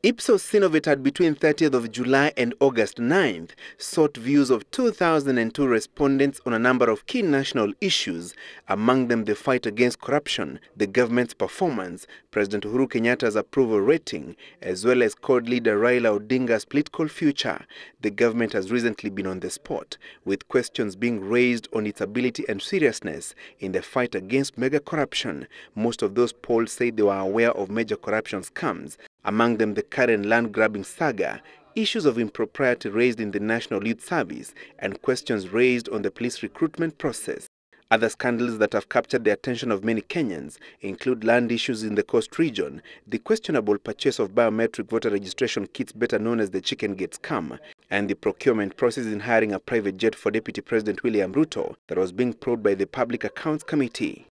IPSOS Survey had between 30th of July and August 9th sought views of 2,002 respondents on a number of key national issues, among them the fight against corruption, the government's performance, President Uhuru Kenyatta's approval rating, as well as CORD leader Raila Odinga's political future. The government has recently been on the spot, with questions being raised on its ability and seriousness in the fight against mega corruption. Most of those polled say they were aware of major corruption scams, among them the current land-grabbing saga, issues of impropriety raised in the National Youth Service, and questions raised on the police recruitment process. Other scandals that have captured the attention of many Kenyans include land issues in the Coast region, the questionable purchase of biometric voter registration kits better known as the Chicken Gate scam, and the procurement process in hiring a private jet for Deputy President William Ruto that was being probed by the Public Accounts Committee.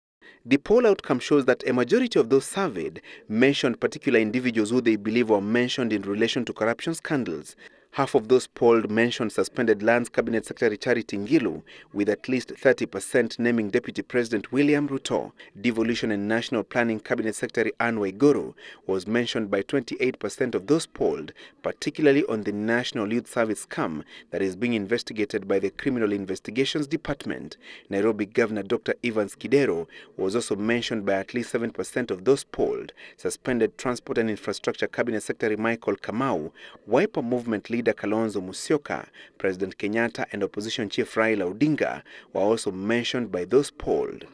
The poll outcome shows that a majority of those surveyed mentioned particular individuals who they believe were mentioned in relation to corruption scandals. Half of those polled mentioned suspended Lands Cabinet Secretary Charity Ngilu, with at least 30% naming Deputy President William Ruto. Devolution and National Planning Cabinet Secretary Ngilu was mentioned by 28% of those polled, particularly on the National Youth Service scam that is being investigated by the Criminal Investigations Department. Nairobi Governor Dr. Evans Kidero was also mentioned by at least 7% of those polled. Suspended Transport and Infrastructure Cabinet Secretary Michael Kamau, Wiper Movement leader Kalonzo Musyoka, President Kenyatta and Opposition Chief Raila Odinga were also mentioned by those polled.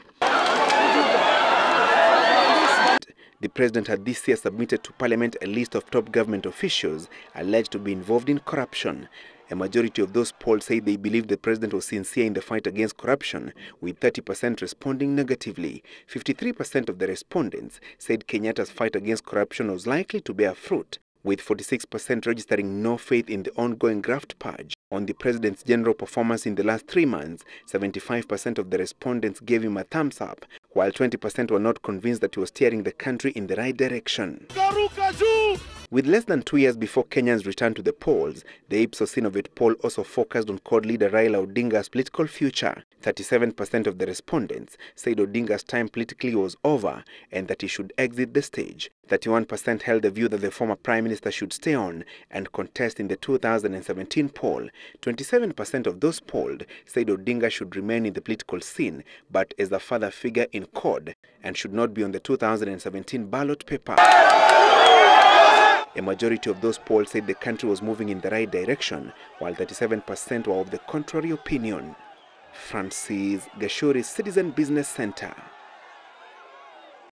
The president had this year submitted to Parliament a list of top government officials alleged to be involved in corruption. A majority of those polled say they believe the president was sincere in the fight against corruption, with 30% responding negatively. 53% of the respondents said Kenyatta's fight against corruption was likely to bear fruit, with 46% registering no faith in the ongoing graft purge. On the president's general performance in the last 3 months, 75% of the respondents gave him a thumbs up, while 20% were not convinced that he was steering the country in the right direction. With less than 2 years before Kenyans returned to the polls, the IPSOS Survey poll also focused on CORD leader Raila Odinga's political future. 37% of the respondents said Odinga's time politically was over and that he should exit the stage. 31% held the view that the former Prime Minister should stay on and contest in the 2017 poll. 27% of those polled said Odinga should remain in the political scene, but as a father figure in CORD, and should not be on the 2017 ballot paper. A majority of those polls said the country was moving in the right direction, while 37% were of the contrary opinion. Francis Gashuri, Citizen Business Center.